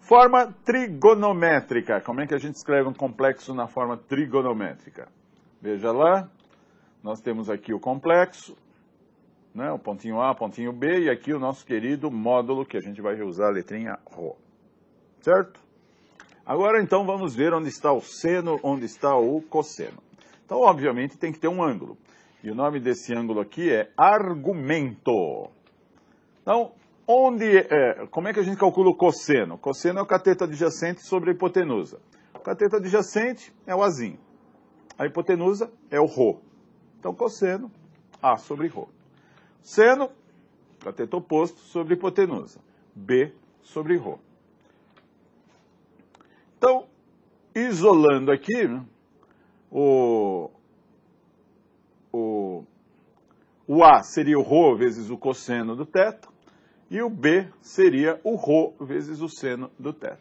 Forma trigonométrica. Como é que a gente escreve um complexo na forma trigonométrica? Veja lá, nós temos aqui o complexo, né, o pontinho A, pontinho B, e aqui o nosso querido módulo, que a gente vai usar a letrinha Rho. Certo? Agora, então, vamos ver onde está o seno, onde está o cosseno. Então, obviamente, tem que ter um ângulo. E o nome desse ângulo aqui é argumento. Então, como é que a gente calcula o cosseno? Cosseno é o cateto adjacente sobre a hipotenusa. O cateto adjacente é o Azinho. A hipotenusa é o Rho. Então, cosseno, A sobre Rho. Seno, cateto oposto sobre hipotenusa. B sobre Rho. Então, isolando aqui, né, o A seria o Rho vezes o cosseno do θ, e o B seria o Rho vezes o seno do θ.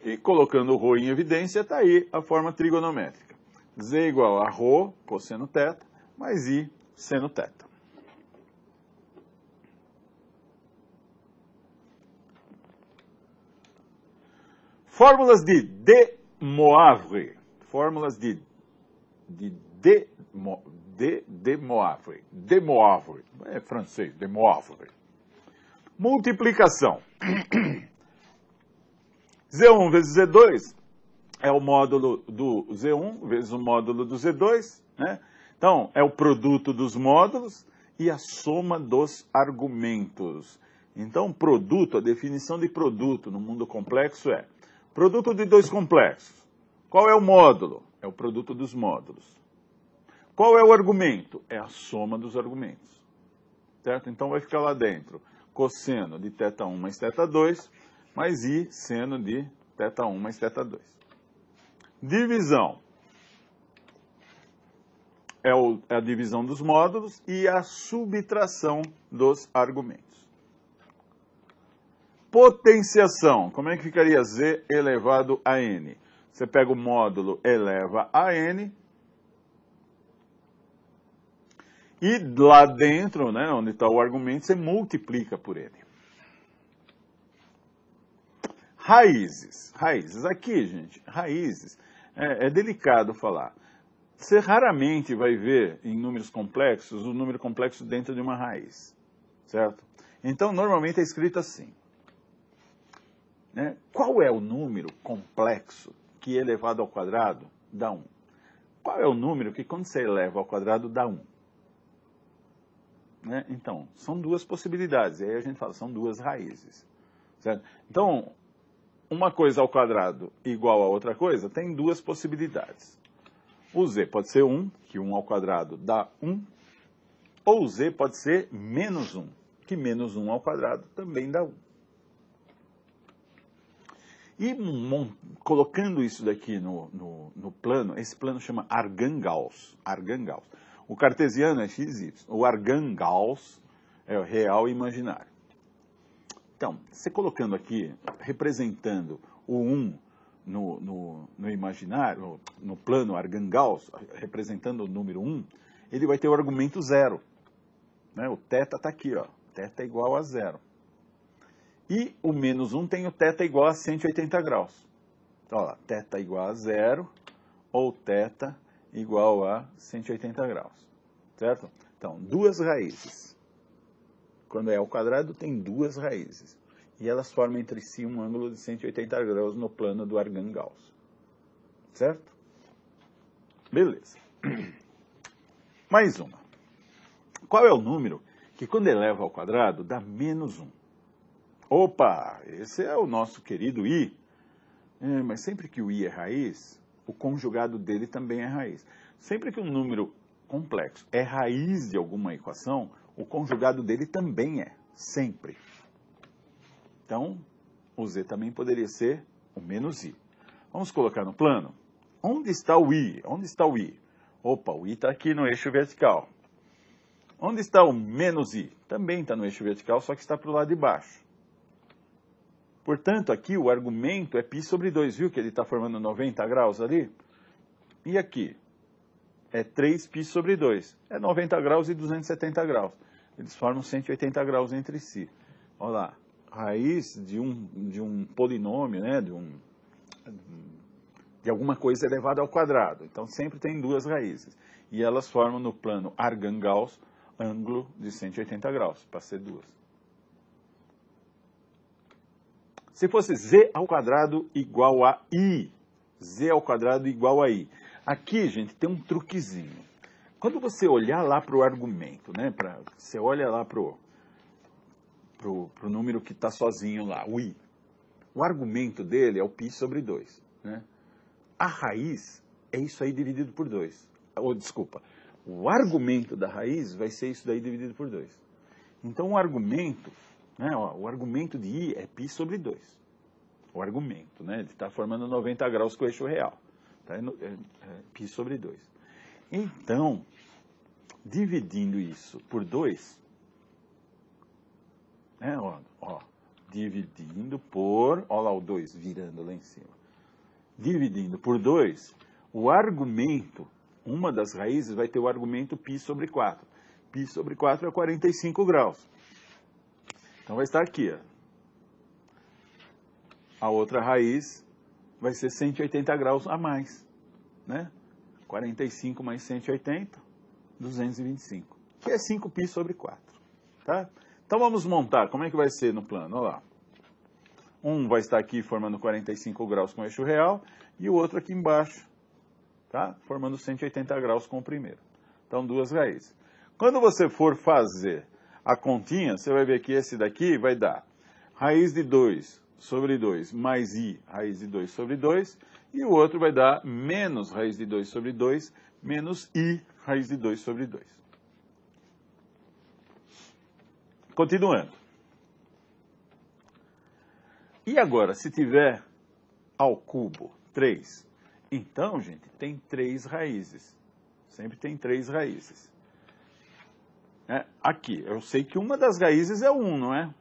E colocando o Rho em evidência, está aí a forma trigonométrica. Z igual a Rho, cosseno θ, mais I, seno θ. Fórmulas de De Moivre. Fórmulas de Moivre. De Moivre. É francês, De Moivre. Multiplicação. Z1 vezes Z2 é o módulo do Z1 vezes o módulo do Z2, né? Então, é o produto dos módulos e a soma dos argumentos. Então, produto, a definição de produto no mundo complexo é produto de dois complexos. Qual é o módulo? É o produto dos módulos. Qual é o argumento? É a soma dos argumentos. Certo? Então vai ficar lá dentro cosseno de θ1 mais θ2, mais I seno de θ1 mais θ2. Divisão. É a divisão dos módulos e a subtração dos argumentos. Potenciação. Como é que ficaria Z elevado a N? Você pega o módulo, eleva a N. E lá dentro, né, onde está o argumento, você multiplica por N. Raízes. Raízes. Aqui, gente, raízes. É delicado falar. Você raramente vai ver em números complexos o número complexo dentro de uma raiz. Certo? Então, normalmente é escrito assim. Né? Qual é o número complexo que elevado ao quadrado dá 1? Qual é o número que quando você eleva ao quadrado dá 1? Né? Então, são duas possibilidades. E aí a gente fala, são duas raízes. Certo? Então, uma coisa ao quadrado igual a outra coisa tem duas possibilidades. O Z pode ser 1, que 1 ao quadrado dá 1. Ou o Z pode ser menos 1, que menos 1 ao quadrado também dá 1. E colocando isso daqui no plano, esse plano chama Argand-Gauss. Argand-Gauss. O cartesiano é XY. O Argand-Gauss é o real e imaginário. Então, você colocando aqui, representando o 1 no imaginário, no plano Argand-Gauss, representando o número 1, ele vai ter o argumento 0. Né? O θ está aqui, ó. θ é igual a 0. E o menos 1 tem o θ igual a 180 graus. Então, ó, θ igual a 0 ou θ igual a 180 graus. Certo? Então, duas raízes. Quando é ao quadrado, tem duas raízes. E elas formam entre si um ângulo de 180 graus no plano do Argand-Gauss. Certo? Beleza. Mais uma. Qual é o número que quando eleva ao quadrado dá menos 1? Opa, esse é o nosso querido I. Mas sempre que o I é raiz, o conjugado dele também é raiz. Sempre que um número complexo é raiz de alguma equação, o conjugado dele também é. Sempre. Então, o Z também poderia ser o menos I. Vamos colocar no plano. Onde está o I? Onde está o I? Opa, o I está aqui no eixo vertical. Onde está o menos I? Também está no eixo vertical, só que está para o lado de baixo. Portanto, aqui o argumento é π sobre 2, viu que ele está formando 90 graus ali? E aqui? É 3π sobre 2. É 90 graus e 270 graus. Eles formam 180 graus entre si. Olha lá. raiz de um polinômio, né, de alguma coisa elevada ao quadrado. Então, sempre tem duas raízes. E elas formam no plano Argand-Gauss ângulo de 180 graus, para ser duas. Se fosse z ao quadrado igual a i, z ao quadrado igual a i. Aqui, gente, tem um truquezinho. Quando você olhar lá para o argumento, né, você olha lá para o número que está sozinho lá, o i. O argumento dele é o π sobre 2. Né? A raiz é isso aí dividido por 2. Desculpa, o argumento da raiz vai ser isso daí dividido por 2. Então, o argumento, né, o argumento de i é π sobre 2. O argumento, né, ele está formando 90 graus com o eixo real. Tá? Π sobre 2. Então, dividindo isso por 2, né, dividindo por, olha lá o 2 virando lá em cima. Dividindo por 2, o argumento, uma das raízes vai ter o argumento π sobre 4. Π sobre 4 é 45 graus. Então vai estar aqui, ó. A outra raiz vai ser 180 graus a mais, né? 45 mais 180, 225, que é 5π sobre 4, tá? Então vamos montar, como é que vai ser no plano? Olha lá. Um vai estar aqui formando 45 graus com o eixo real e o outro aqui embaixo, tá? Formando 180 graus com o primeiro. Então, duas raízes. Quando você for fazer a continha, você vai ver que esse daqui vai dar raiz de 2 sobre 2 mais i, raiz de 2 sobre 2, e o outro vai dar menos raiz de 2 sobre 2, menos i, raiz de 2 sobre 2. Continuando. E agora, se tiver ao cubo 3, então, gente, tem 3 raízes. Sempre tem 3 raízes. Aqui, eu sei que uma das raízes é 1, não é?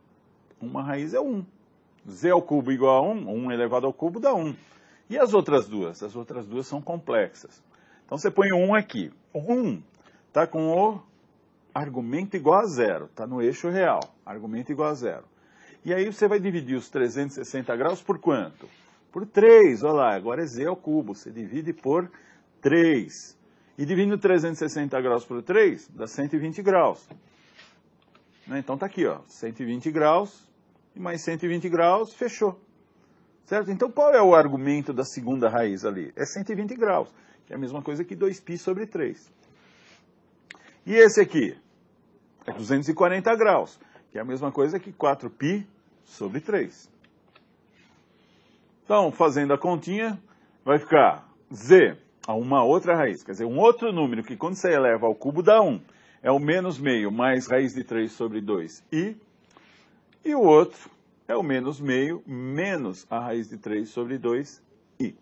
Uma raiz é 1. Z ao cubo igual a 1, 1 elevado ao cubo dá 1. E as outras duas? As outras duas são complexas. Então, você põe 1 aqui. 1 está com o argumento igual a 0. Está no eixo real. Argumento igual a 0. E aí você vai dividir os 360 graus por quanto? Por 3. Olha lá, agora é z ao cubo. Você divide por 3. E dividindo 360 graus por 3, dá 120 graus. Então está aqui, ó, 120 graus e mais 120 graus, fechou. Certo? Então qual é o argumento da segunda raiz ali? É 120 graus, que é a mesma coisa que 2π sobre 3. E esse aqui? É 240 graus, que é a mesma coisa que 4π sobre 3. Então, fazendo a continha, vai ficar z a uma outra raiz, quer dizer, um outro número que quando você eleva ao cubo dá 1. É o menos meio mais raiz de 3 sobre 2i. E o outro é o menos meio menos a raiz de 3 sobre 2i.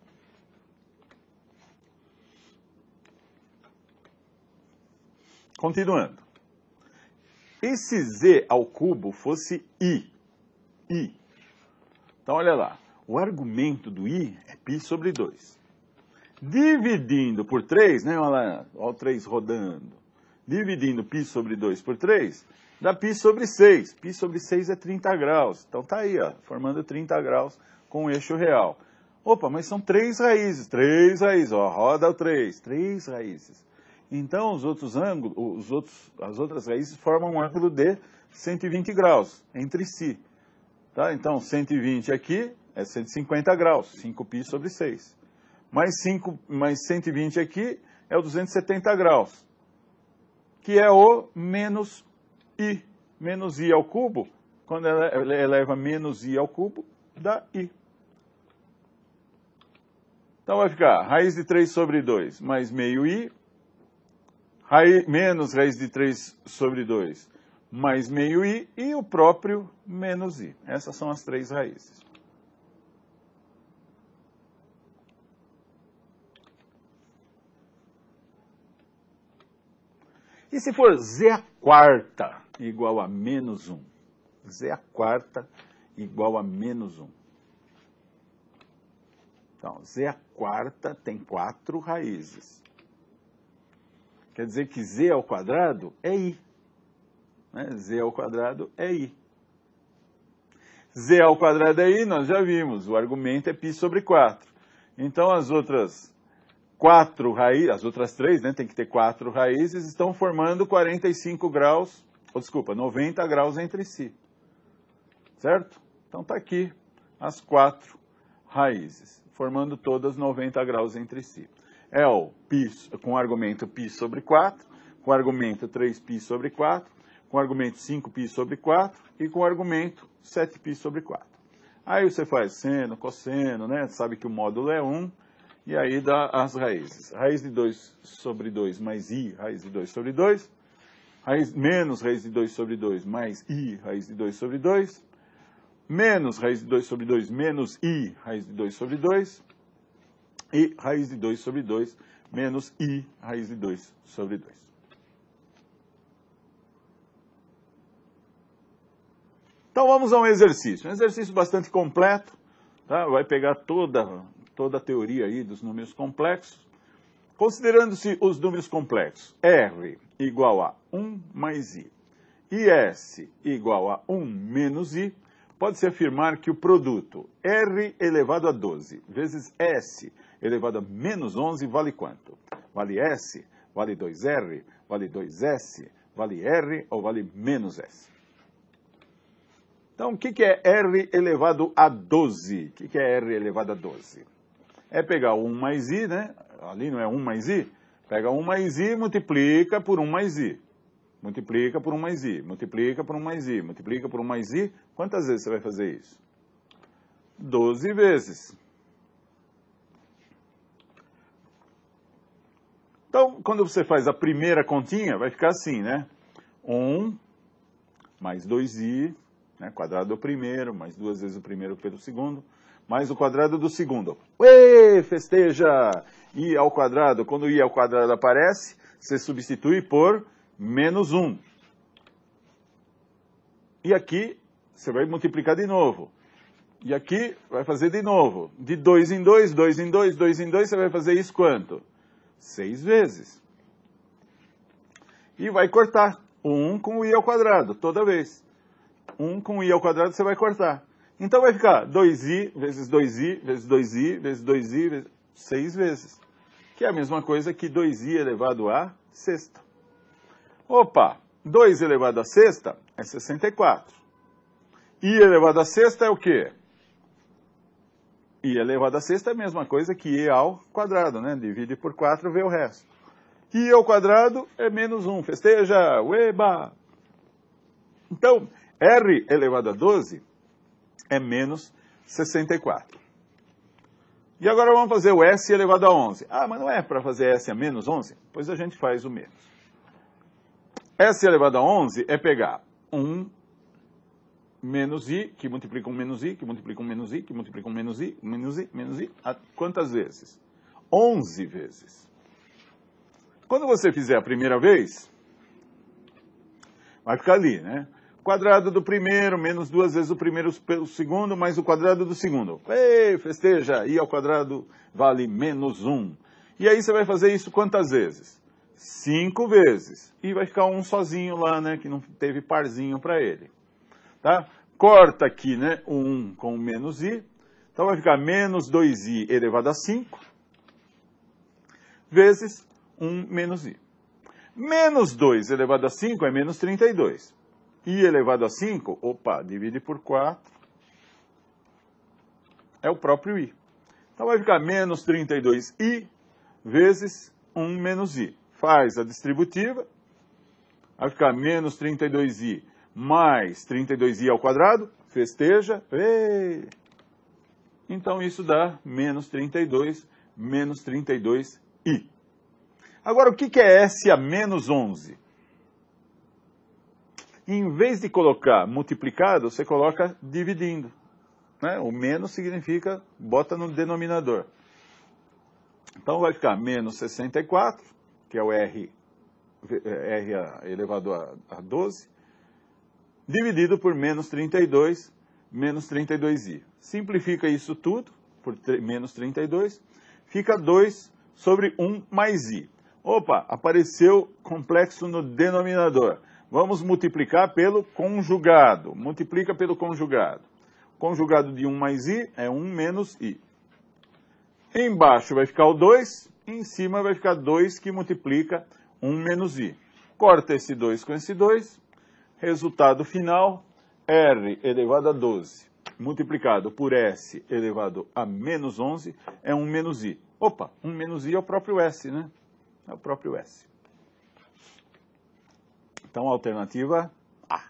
Continuando. E se z ao cubo fosse i? Então, olha lá. O argumento do i é π sobre 2. Dividindo por 3, né? Olha lá, olha o 3 rodando. Dividindo π sobre 2 por 3, dá π sobre 6. Π sobre 6 é 30 graus. Então tá aí, ó, formando 30 graus com o eixo real. Opa, mas são 3 raízes. 3 raízes, ó, roda o 3. 3 raízes. Então os outros ângulos, as outras raízes formam um ângulo de 120 graus entre si. Tá? Então 120 aqui é 150 graus, 5π sobre 6. Mais 120 aqui é o 270 graus, que é o menos i. Menos i ao cubo, quando ela eleva menos i ao cubo, dá i. Então vai ficar raiz de 3 sobre 2 mais meio i, menos raiz de 3 sobre 2 mais meio i e o próprio menos i. Essas são as 3 raízes. E se for z à quarta igual a menos 1? Z à quarta igual a menos 1. Então, z à quarta tem 4 raízes. Quer dizer que z ao quadrado é i. Né? Z ao quadrado é i. z ao quadrado aí, nós já vimos, o argumento é π sobre 4. Então as outras 4 raízes, as outras 3, né, tem que ter 4 raízes, estão formando 45 graus, ou desculpa, 90 graus entre si. Certo? Então está aqui as 4 raízes, formando todas 90 graus entre si. É o π com o argumento π sobre 4, com o argumento 3π sobre 4, com o argumento 5π sobre 4 e com o argumento 7π sobre 4. Aí você faz seno, cosseno, né? Sabe que o módulo é 1, e aí dá as raízes. Raiz de 2 sobre 2 mais i, raiz de 2 sobre 2. Menos raiz de 2 sobre 2 mais i, raiz de 2 sobre 2. Menos raiz de 2 sobre 2 menos i, raiz de 2 sobre 2. E raiz de 2 sobre 2 menos i, raiz de 2 sobre 2. Então vamos a um exercício bastante completo, tá? Vai pegar toda a teoria aí dos números complexos, considerando-se os números complexos r igual a 1 mais i e s igual a 1 menos i, pode-se afirmar que o produto r elevado a 12 vezes s elevado a menos 11 vale quanto? Vale s, vale 2r, vale 2s, vale r ou vale menos s? Então, o que é r elevado a 12? O que é r elevado a 12? É pegar 1 mais i, né? Ali não é 1 mais i? Pega 1 mais i e multiplica por 1 mais i. Multiplica por 1 mais i, multiplica por 1 mais i, multiplica por 1 mais i. Quantas vezes você vai fazer isso? 12 vezes. Então, quando você faz a primeira continha, vai ficar assim, né? 1 mais 2i, né? Quadrado do primeiro, mais 2 vezes o primeiro pelo segundo, mais o quadrado do segundo. Uê, festeja! I ao quadrado. Quando i ao quadrado aparece, você substitui por menos 1. E aqui, você vai multiplicar de novo. E aqui, vai fazer de novo. De 2 em 2, 2 em 2, 2 em 2, você vai fazer isso quanto? 6 vezes. E vai cortar o 1 com o i ao quadrado, toda vez. 1 com i ao quadrado você vai cortar. Então vai ficar 2i vezes 2i vezes 2i vezes 2i vezes 6 vezes. Que é a mesma coisa que 2i elevado a sexta. Opa, 2 elevado a sexta é 64. I elevado a sexta é o quê? I elevado a sexta é a mesma coisa que i ao quadrado, né? Divide por 4 vê o resto. I ao quadrado é menos 1. Festeja! Ueba! Então, r elevado a 12 é menos 64. E agora vamos fazer o s elevado a 11. Ah, mas não é para fazer s a menos 11? Pois a gente faz o menos. S elevado a 11 é pegar 1 menos i, que multiplica um menos i, que multiplica um menos i, que multiplica um menos i, menos i, menos i. Quantas vezes? 11 vezes. Quando você fizer a primeira vez, vai ficar ali, né? Quadrado do primeiro, menos 2 vezes o primeiro pelo segundo, mais o quadrado do segundo. Ei, festeja, i ao quadrado vale menos 1. E aí você vai fazer isso quantas vezes? 5 vezes. E vai ficar um sozinho lá, né, que não teve parzinho para ele. Tá? Corta aqui, né, o 1 com o menos i. Então vai ficar menos 2i elevado a 5, vezes 1 menos i. Menos 2 elevado a 5 é menos 32. I elevado a 5, opa, divide por 4, é o próprio i. Então vai ficar menos 32i vezes 1 menos i. Faz a distributiva, vai ficar menos 32i mais 32i ao quadrado, festeja, ei! Então isso dá menos 32, menos 32i. Agora, o que é s a menos 11? Em vez de colocar multiplicado, você coloca dividindo. Né? O menos significa, bota no denominador. Então vai ficar menos 64, que é o r elevado a 12, dividido por menos 32, menos 32i. Simplifica isso tudo, por menos 32, fica 2 sobre 1 mais i. Opa, apareceu complexo no denominador. Vamos multiplicar pelo conjugado. Multiplica pelo conjugado. Conjugado de 1 mais i é 1 menos i. Embaixo vai ficar o 2, em cima vai ficar 2 que multiplica 1 menos i. Corta esse 2 com esse 2, resultado final, r elevado a 12, multiplicado por s elevado a menos 11, é 1 menos i. Opa, 1 menos i é o próprio s, né? É o próprio s. Então, alternativa A.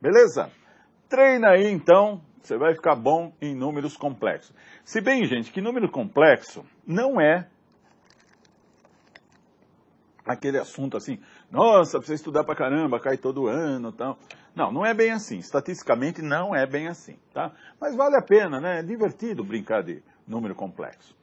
Beleza? Treina aí, então, você vai ficar bom em números complexos. Se bem, gente, que número complexo não é aquele assunto assim, nossa, precisa estudar pra caramba, cai todo ano e tal. Não, não é bem assim. Estatisticamente não é bem assim, tá? Mas vale a pena, né? É divertido brincar de número complexo.